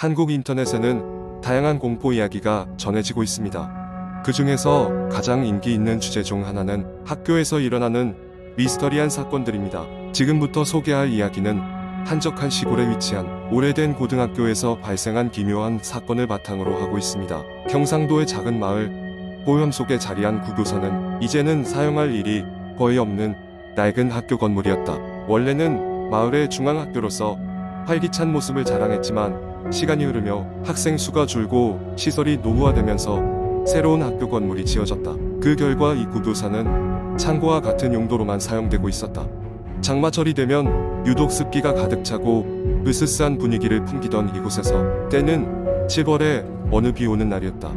한국 인터넷에는 다양한 공포 이야기가 전해지고 있습니다. 그 중에서 가장 인기 있는 주제 중 하나는 학교에서 일어나는 미스터리한 사건들입니다. 지금부터 소개할 이야기는 한적한 시골에 위치한 오래된 고등학교에서 발생한 기묘한 사건을 바탕으로 하고 있습니다. 경상도의 작은 마을 보염 속에 자리한 구교사는 이제는 사용할 일이 거의 없는 낡은 학교 건물이었다. 원래는 마을의 중앙학교로서 활기찬 모습을 자랑했지만 시간이 흐르며 학생 수가 줄고 시설이 노후화되면서 새로운 학교 건물이 지어졌다. 그 결과 이 구교사는 창고와 같은 용도로만 사용되고 있었다. 장마철이 되면 유독 습기가 가득 차고 으스스한 분위기를 풍기던 이곳에서 때는 7월에 어느 비 오는 날이었다.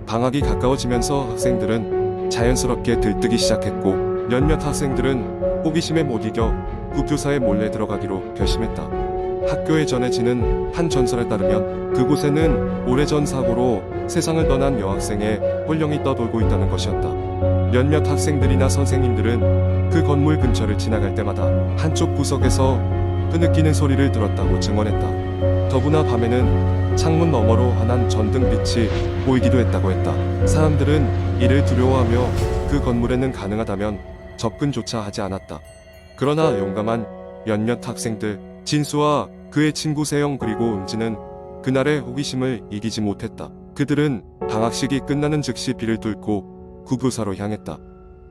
방학이 가까워지면서 학생들은 자연스럽게 들뜨기 시작했고 몇몇 학생들은 호기심에 못 이겨 구교사에 몰래 들어가기로 결심했다. 학교에 전해지는 한 전설에 따르면 그곳에는 오래전 사고로 세상을 떠난 여학생의 혼령이 떠돌고 있다는 것이었다. 몇몇 학생들이나 선생님들은 그 건물 근처를 지나갈 때마다 한쪽 구석에서 흐느끼는 소리를 들었다고 증언했다. 더구나 밤에는 창문 너머로 환한 전등빛이 보이기도 했다고 했다. 사람들은 이를 두려워하며 그 건물에는 가능하다면 접근조차 하지 않았다. 그러나 용감한 몇몇 학생들 진수와 그의 친구 세영 그리고 은지는 그날의 호기심을 이기지 못했다. 그들은 방학식이 끝나는 즉시 비를 뚫고 구교사로 향했다.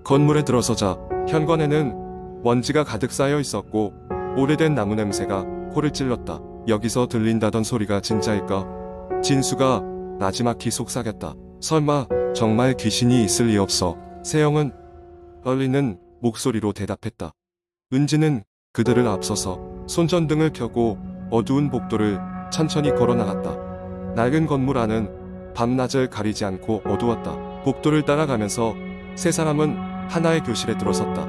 건물에 들어서자 현관에는 먼지가 가득 쌓여 있었고 오래된 나무 냄새가 코를 찔렀다. 여기서 들린다던 소리가 진짜일까? 진수가 나지막히 속삭였다. 설마 정말 귀신이 있을 리 없어. 세영은 떨리는 목소리로 대답했다. 은지는 그들을 앞서서 손전등을 켜고 어두운 복도를 천천히 걸어나갔다. 낡은 건물 안은 밤낮을 가리지 않고 어두웠다. 복도를 따라가면서 세 사람은 하나의 교실에 들어섰다.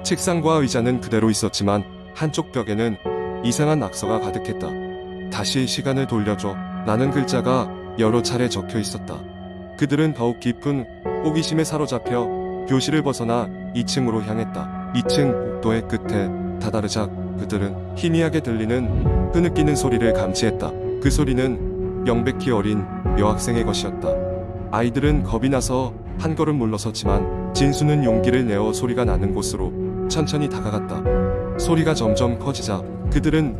책상과 의자는 그대로 있었지만 한쪽 벽에는 이상한 낙서가 가득했다. 다시 시간을 돌려줘 라는 글자가 여러 차례 적혀 있었다. 그들은 더욱 깊은 호기심에 사로잡혀 교실을 벗어나 2층으로 향했다. 2층 복도의 끝에 다다르작 그들은 희미하게 들리는 흐느끼는 소리를 감지했다. 그 소리는 명백히 어린 여학생의 것이었다. 아이들은 겁이 나서 한 걸음 물러섰지만 진수는 용기를 내어 소리가 나는 곳으로 천천히 다가갔다. 소리가 점점 커지자 그들은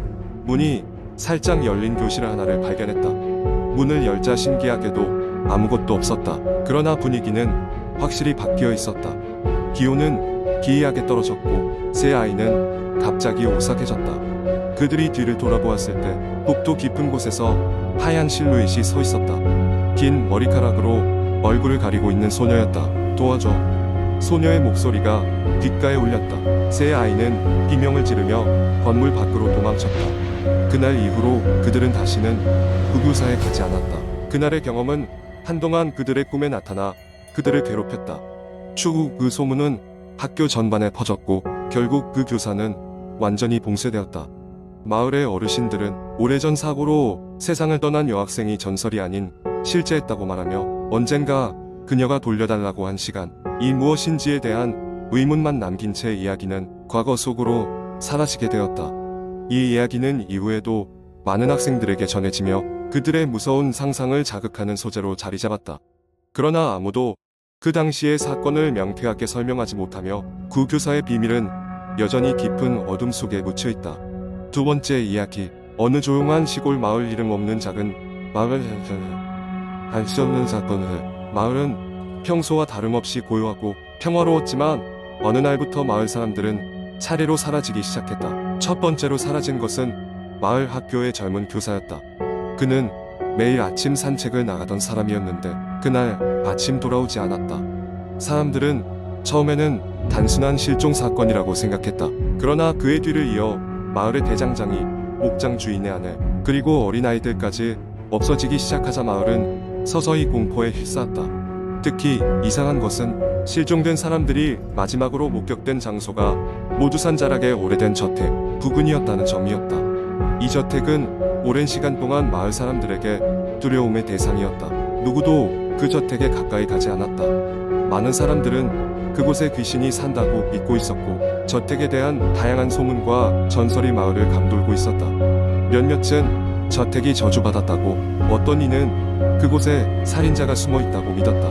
문이 살짝 열린 교실 하나를 발견했다. 문을 열자 신기하게도 아무것도 없었다. 그러나 분위기는 확실히 바뀌어 있었다. 기온은 기이하게 떨어졌고 세 아이는 갑자기 오싹해졌다. 그들이 뒤를 돌아보았을 때 복도 깊은 곳에서 하얀 실루엣이 서 있었다. 긴 머리카락으로 얼굴을 가리고 있는 소녀였다. 도와줘. 소녀의 목소리가 귓가에 울렸다. 세 아이는 비명을 지르며 건물 밖으로 도망쳤다. 그날 이후로 그들은 다시는 구교사에 가지 않았다. 그날의 경험은 한동안 그들의 꿈에 나타나 그들을 괴롭혔다. 추후 그 소문은 학교 전반에 퍼졌고 결국 그 교사는 완전히 봉쇄되었다. 마을의 어르신들은 오래전 사고로 세상을 떠난 여학생이 전설이 아닌 실제했다고 말하며 언젠가 그녀가 돌려달라고 한 시간, 이 무엇인지에 대한 의문만 남긴 채 이야기는 과거 속으로 사라지게 되었다. 이 이야기는 이후에도 많은 학생들에게 전해지며 그들의 무서운 상상을 자극하는 소재로 자리 잡았다. 그러나 아무도 그 당시의 사건을 명쾌하게 설명하지 못하며 구교사의 비밀은 여전히 깊은 어둠 속에 묻혀있다. 두 번째 이야기, 어느 조용한 시골 마을 이름 없는 작은 마을. 알 수 없는 사건을. 마을은 평소와 다름없이 고요하고 평화로웠지만 어느 날부터 마을 사람들은 차례로 사라지기 시작했다. 첫 번째로 사라진 것은 마을 학교의 젊은 교사였다. 그는 매일 아침 산책을 나가던 사람이었는데 그날 아침 돌아오지 않았다. 사람들은 처음에는 단순한 실종 사건이라고 생각했다. 그러나 그의 뒤를 이어 마을의 대장장이, 목장 주인의 아내, 그리고 어린아이들까지 없어지기 시작하자 마을은 서서히 공포에 휩싸였다. 특히 이상한 것은 실종된 사람들이 마지막으로 목격된 장소가 모두 산자락의 오래된 저택 부근이었다는 점이었다. 이 저택은 오랜 시간 동안 마을 사람들에게 두려움의 대상이었다. 누구도 그 저택에 가까이 가지 않았다. 많은 사람들은 그곳에 귀신이 산다고 믿고 있었고 저택에 대한 다양한 소문과 전설이 마을을 감돌고 있었다. 몇몇은 저택이 저주받았다고, 어떤 이는 그곳에 살인자가 숨어 있다고 믿었다.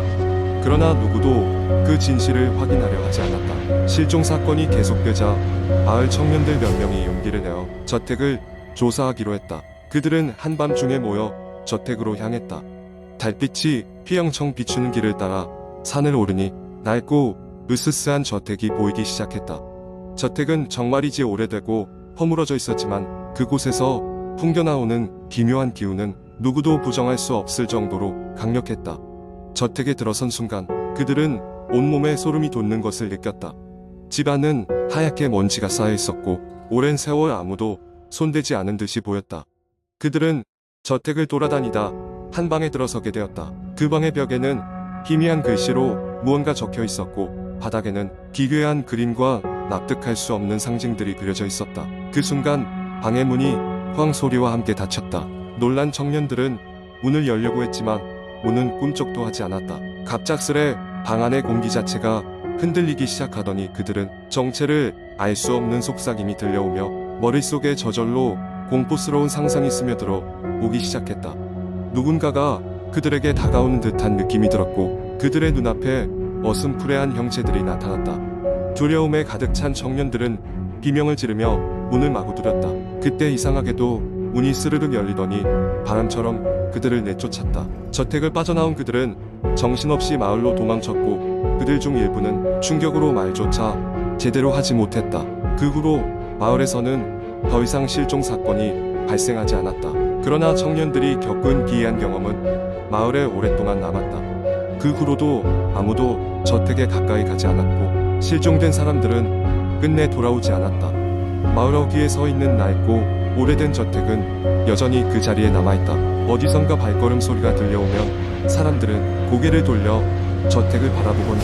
그러나 누구도 그 진실을 확인하려 하지 않았다. 실종 사건이 계속되자 마을 청년들 몇 명이 용기를 내어 저택을 조사하기로 했다. 그들은 한밤중에 모여 저택으로 향했다. 달빛이 휘영청 비추는 길을 따라 산을 오르니 낡고 으스스한 저택이 보이기 시작했다. 저택은 정말이지 오래되고 허물어져 있었지만 그곳에서 풍겨나오는 기묘한 기운은 누구도 부정할 수 없을 정도로 강력했다. 저택에 들어선 순간 그들은 온몸에 소름이 돋는 것을 느꼈다. 집 안은 하얗게 먼지가 쌓여 있었고 오랜 세월 아무도 손대지 않은 듯이 보였다. 그들은 저택을 돌아다니다 한 방에 들어서게 되었다. 그 방의 벽에는 희미한 글씨로 무언가 적혀 있었고 바닥에는 기괴한 그림과 납득할 수 없는 상징들이 그려져 있었다. 그 순간 방의 문이 쾅 소리와 함께 닫혔다. 놀란 청년들은 문을 열려고 했지만 문은 꿈쩍도 하지 않았다. 갑작스레 방 안의 공기 자체가 흔들리기 시작하더니 그들은 정체를 알 수 없는 속삭임이 들려오며 머릿속에 저절로 공포스러운 상상이 스며들어 오기 시작했다. 누군가가 그들에게 다가오는 듯한 느낌이 들었고 그들의 눈앞에 어슴푸레한 형체들이 나타났다. 두려움에 가득 찬 청년들은 비명을 지르며 문을 마구 두렸다. 그때 이상하게도 문이 스르륵 열리더니 바람처럼 그들을 내쫓았다. 저택을 빠져나온 그들은 정신없이 마을로 도망쳤고 그들 중 일부는 충격으로 말조차 제대로 하지 못했다. 그 후로 마을에서는 더 이상 실종 사건이 발생하지 않았다. 그러나 청년들이 겪은 기이한 경험은 마을에 오랫동안 남았다. 그 후로도 아무도 저택에 가까이 가지 않았고 실종된 사람들은 끝내 돌아오지 않았다. 마을 어귀에 서 있는 낡고 오래된 저택은 여전히 그 자리에 남아있다. 어디선가 발걸음 소리가 들려오면 사람들은 고개를 돌려 저택을 바라보곤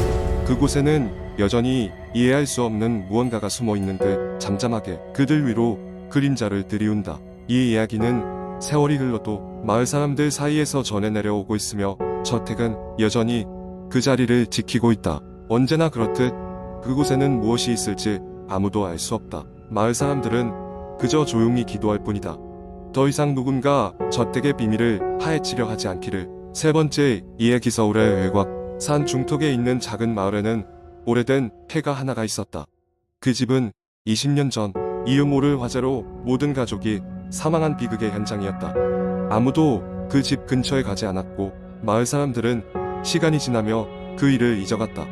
그곳에는 여전히 이해할 수 없는 무언가가 숨어 있는 듯 잠잠하게 그들 위로 그림자를 들이운다. 이 이야기는 세월이 흘러도 마을 사람들 사이에서 전해 내려오고 있으며 저택은 여전히 그 자리를 지키고 있다. 언제나 그렇듯 그곳에는 무엇이 있을지 아무도 알 수 없다. 마을 사람들은 그저 조용히 기도할 뿐이다. 더 이상 누군가 저택의 비밀을 파헤치려 하지 않기를. 세 번째 이야기. 서울의 외곽 산 중턱에 있는 작은 마을에는 오래된 폐가 하나가 있었다. 그 집은 20년 전 이유 모를 화재로 모든 가족이 사망한 비극의 현장이었다. 아무도 그 집 근처에 가지 않았고 마을 사람들은 시간이 지나며 그 일을 잊어갔다.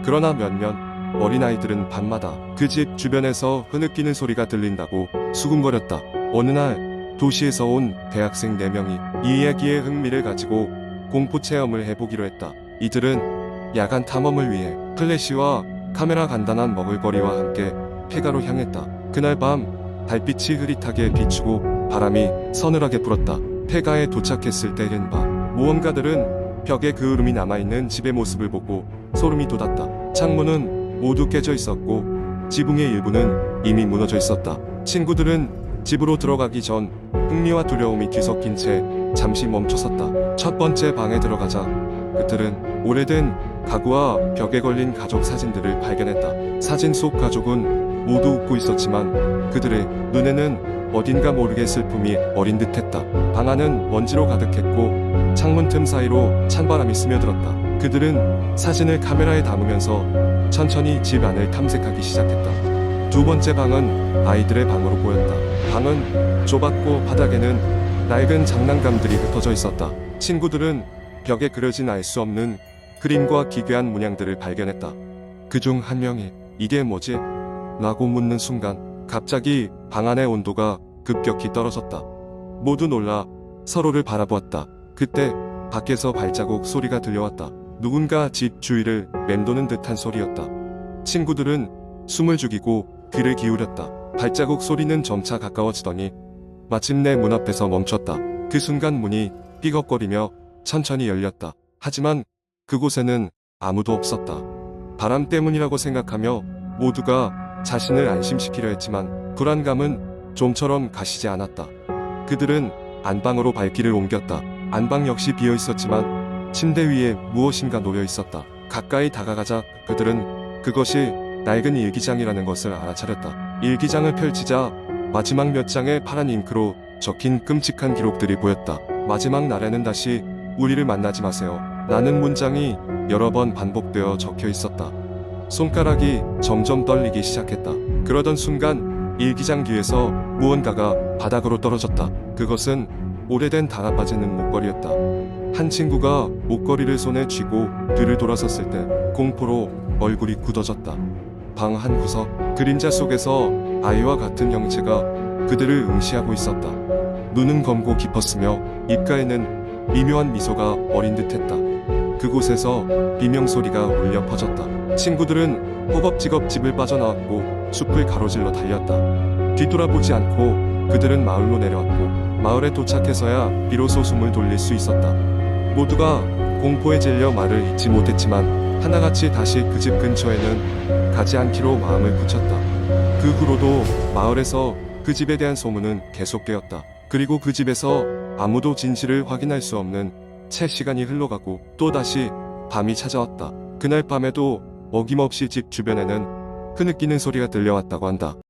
그러나 몇몇 어린아이들은 밤마다 그 집 주변에서 흐느끼는 소리가 들린다고 수군거렸다. 어느 날 도시에서 온 대학생 4명이 이 이야기에 흥미를 가지고 공포체험을 해보기로 했다. 이들은 야간 탐험을 위해 플래시와 카메라 간단한 먹을거리와 함께 폐가로 향했다. 그날 밤 달빛이 흐릿하게 비추고 바람이 서늘하게 불었다. 폐가에 도착했을 때인 밤 모험가들은 벽에 그을음이 남아있는 집의 모습을 보고 소름이 돋았다. 창문은 모두 깨져 있었고 지붕의 일부는 이미 무너져 있었다. 친구들은 집으로 들어가기 전 흥미와 두려움이 뒤섞인 채 잠시 멈춰섰다. 첫 번째 방에 들어가자 그들은 오래된 가구와 벽에 걸린 가족 사진들을 발견했다. 사진 속 가족은 모두 웃고 있었지만 그들의 눈에는 어딘가 모르게 슬픔이 어린 듯했다. 방 안은 먼지로 가득했고 창문 틈 사이로 찬바람이 스며들었다. 그들은 사진을 카메라에 담으면서 천천히 집 안을 탐색하기 시작했다. 두 번째 방은 아이들의 방으로 보였다. 방은 좁았고 바닥에는 낡은 장난감들이 흩어져 있었다. 친구들은 벽에 그려진 알 수 없는 그림과 기괴한 문양들을 발견했다. 그중 한 명이 이게 뭐지? 라고 묻는 순간 갑자기 방 안의 온도가 급격히 떨어졌다. 모두 놀라 서로를 바라보았다. 그때 밖에서 발자국 소리가 들려왔다. 누군가 집 주위를 맴도는 듯한 소리였다. 친구들은 숨을 죽이고 귀를 기울였다. 발자국 소리는 점차 가까워지더니 마침내 문 앞에서 멈췄다. 그 순간 문이 삐걱거리며 천천히 열렸다. 하지만 그곳에는 아무도 없었다. 바람 때문이라고 생각하며 모두가 자신을 안심시키려 했지만 불안감은 좀처럼 가시지 않았다. 그들은 안방으로 발길을 옮겼다. 안방 역시 비어 있었지만 침대 위에 무엇인가 놓여 있었다. 가까이 다가가자 그들은 그것이 낡은 일기장이라는 것을 알아차렸다. 일기장을 펼치자 마지막 몇 장의 파란 잉크로 적힌 끔찍한 기록들이 보였다. 마지막 날에는 다시 우리를 만나지 마세요. 라는 문장이 여러 번 반복되어 적혀 있었다. 손가락이 점점 떨리기 시작했다. 그러던 순간 일기장 뒤에서 무언가가 바닥으로 떨어졌다. 그것은 오래된 달아빠지는 목걸이였다. 한 친구가 목걸이를 손에 쥐고 뒤를 돌아섰을 때 공포로 얼굴이 굳어졌다. 방 한 구석, 그림자 속에서 아이와 같은 형체가 그들을 응시하고 있었다. 눈은 검고 깊었으며 입가에는 미묘한 미소가 어린 듯했다. 그곳에서 비명소리가 울려 퍼졌다. 친구들은 허겁지겁 집을 빠져나왔고 숲을 가로질러 달렸다. 뒤돌아보지 않고 그들은 마을로 내려왔고 마을에 도착해서야 비로소 숨을 돌릴 수 있었다. 모두가 공포에 질려 말을 잇지 못했지만 하나같이 다시 그 집 근처에는 가지 않기로 마음을 굳혔다. 그 후로도 마을에서 그 집에 대한 소문은 계속되었다. 그리고 그 집에서 아무도 진실을 확인할 수 없는 채 시간이 흘러가고 또다시 밤이 찾아왔다. 그날 밤에도 어김없이 집 주변에는 흐느끼는 소리가 들려왔다고 한다.